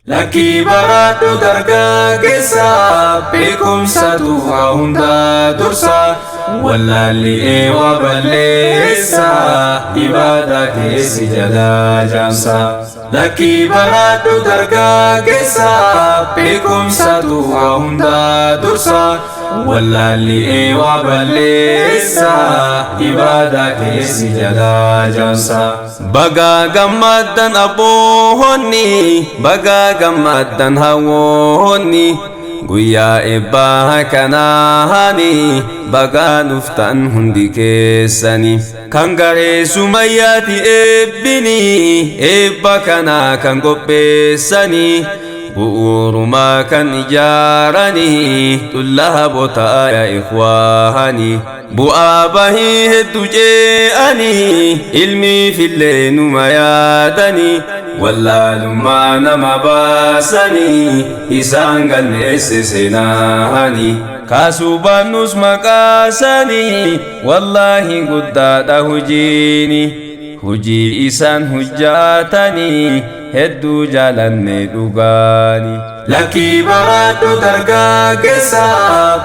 Laki baratu dargaggeessa beekumsatu haa hunda dursa wallaallee waa balleessa ibaada keessi jala jaamsa. Laki baratu dargaggeessa beekumsatu haa hunda dursa wallaallee waa balleessa ibaada keessi jala jaamsa. Baga gammadan abboonni baga gammadan hawoonni guyyaa eebbaa kanaani baga dhuftan hundi keessani kan garee sumayyaati eebbini eebba kana kan qopheessani bu'uuruma kan ijaarani xullaabota yaa ikhwaani bu'aa bahii hedduu je'ani ilmi fillee numa yaadani wallaalummaa nama baasani isaan galmeesse seenaani kaasuu baannus maqaasani wallaahi guddaadha hujiini hujii isaan hujjaatani hedduu jaalanne dhugaani. Laki baratu dargaggeessa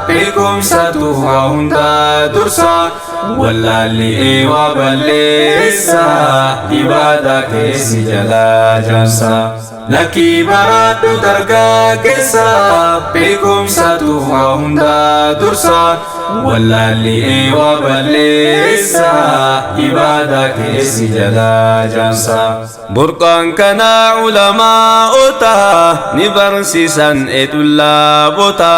beekumsatu haa hunda dursa wallaallee waa balleessa ibaada keessi jala jaamsa. Laki baratu dargaggeessa beekumsatu haa hunda dursa wallaallee waa balleessa ibaada keessi jala jaamsa. Burqaan kana ulamaa'ota ni barsiisan edullaabota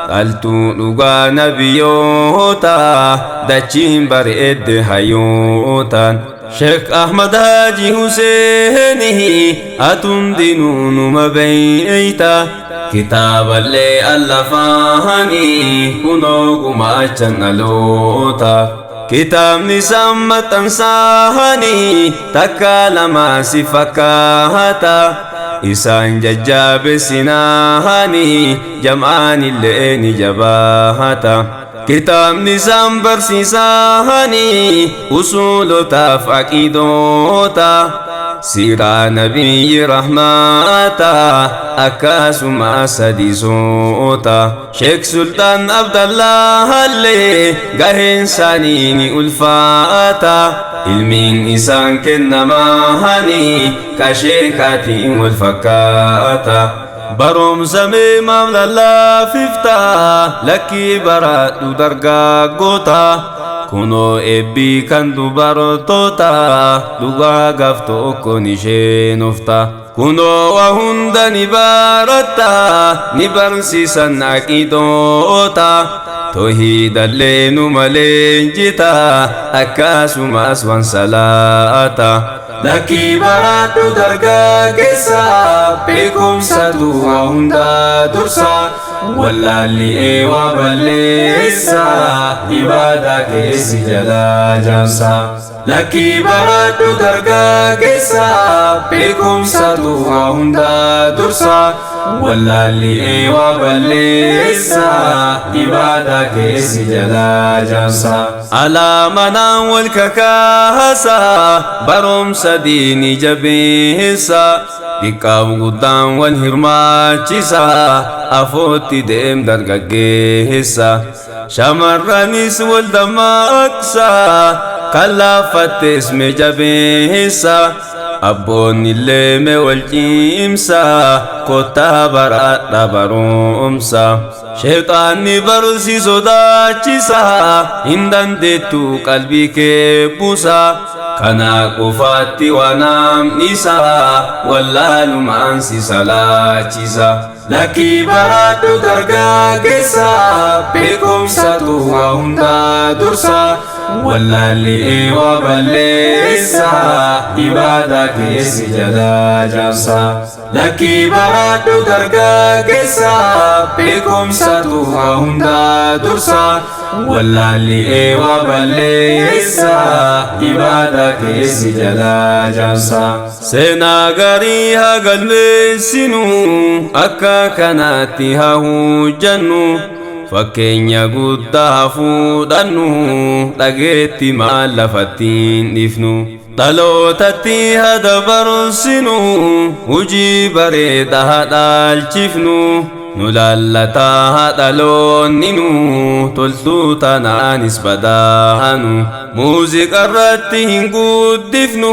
qaltuu dhugaa nabiyyoota dachiin bareedde hayyootaan. Sheekh Ahmad Haji Huseeni atun dinuunuma beeyta kitaaballee allafaani kunoo gumaachan dhaloota. Kitaabni sammaxansaani takka lama si fakkaata isaan jajjabeessinaani jam'aanillee ni jabaata. Kitaabni sambarsiisaani usuulotaaf aqiidoota siiraa nabiyyi rahmaata akkasumas hadiisoota. Sheek Sultaan Abdallaahallee gaheen isaanii ni ulfaata ilmiin isaan kennamaani ka sheekaatiin wal fakkaata. Barumsa mee maaf lallaafifta lakkii baradhu dargaggoota kunoo eebbii kan dubartoota dhugaa gaaf tokkoon isheen ufta. Kunoo waa hunda ni baratta ni barsiisan aqiidoota toohiidallee numa leenjita akkasumas waan salaata. Laki baratu dargaggeessa beekumsatu haa hunda dursa wallaallee waa balleessa ibaada keessi jala jaamsa. Laki baratu dargaggeessa beekumsatu haa hunda dursa wallaallee waa balleessa ibaada keessi jala jaamsa. Alaamanaan wal kakaasa barumsa diini jabeessa xiqqaaf guddaan wal hirmaachisa afootti deem dargaggeessa. Shamarranis wal dammaqsa kan laaffattes mee jabeessa abboonnillee mee wal cimsa kottaa baradha barumsa. Sheexaanni barsi sodaachisa hin dandeettu qalbii kee buusa kana qofaatti waan nam'isa wallaalumaan si salaachisa. Laki baratu dargaggeessa beekumsatu haa hunda dursa wallaallee waa balleessa ibaada keessi jala jaamsa. Laki baratu dargaggeessa beekumsatu haa hunda dursa wallaallee waa balleessa ibaada keessi jala jaamsa. Seenaa gaarii haa galmeessinu akka kanaatti haa hojjannu fakkeenya guddaa fuudhannu dhageetti maal lafattiin dhifnu. dhalootatti hadabarsinu hujii bareedaa dhaalchifnu nu lallataa dhaloonni nu toltuu tanaanis badaanu muuziqaa irratti hin guddifnu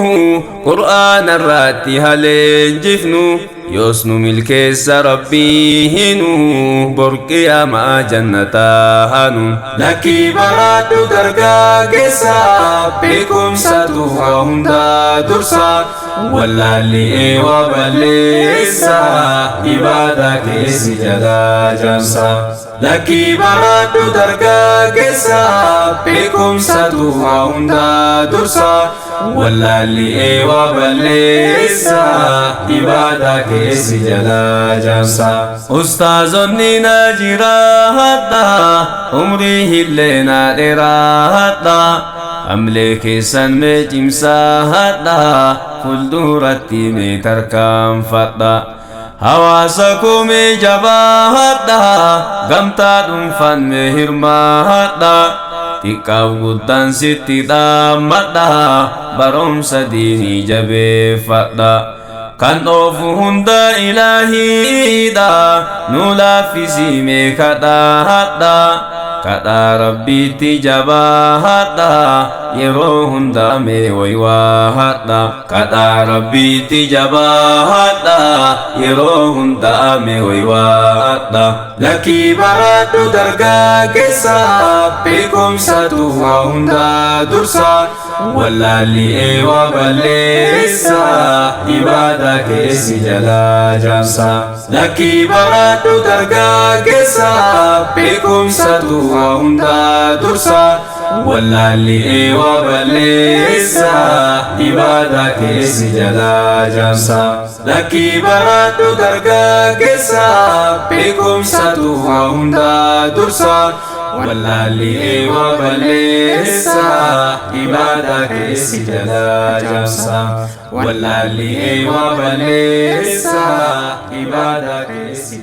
qur'aana irratti haleenjifnu yoos nu milkeessa rabbii hinu borqiyamaa jannataanu lakkii baradhu dargaggeessa beekumsatu waa hundaa dursa wallaalli eewaa balleessa ibaada keessi jalaa jaamsa lakkii baradhu dargaggeessa beekumsatu waa hundaa dursa wallaalli eewaa balleessa ibaada keessi jalaa jaamsa ustaazonni na jiraadha umrii hillee na dheeraadha amlee keessan mee cimsaadha fulduratti mee tarkaanfadha hawaasa koo mee jabaadha gamtaa dhuunfaan mee hirmaadha xiqqaaf guddaan sitti dhaammadha barumsa diinii jabeeffadha kan dhoofu hunda ilaahiidha nu laaffisii mee kadhaadha kadhaa rabbiitti jabaadha yeroo hunda mee waywaadha kadhaa rabbiitti jabaadha yeroo hunda mee waywaadha lakkii baradhu dargaggeessa beekumsatu waa hunda dursa wallaalli eewaa balleessa ibaada keessi jalaa jaamsa lakkii baradhu dargaggeessa beekumsatu waa hunda dursa wallaalli eewaa balleessa ibaada keessi jalaa jaamsa lakkii baradhu dargaggeessa beekumsatu waa hunda dursa wallaalli eewaa balleessa ibaada keessi jalaa jaamsa wallaalli eewaa balleessa ibaada keessi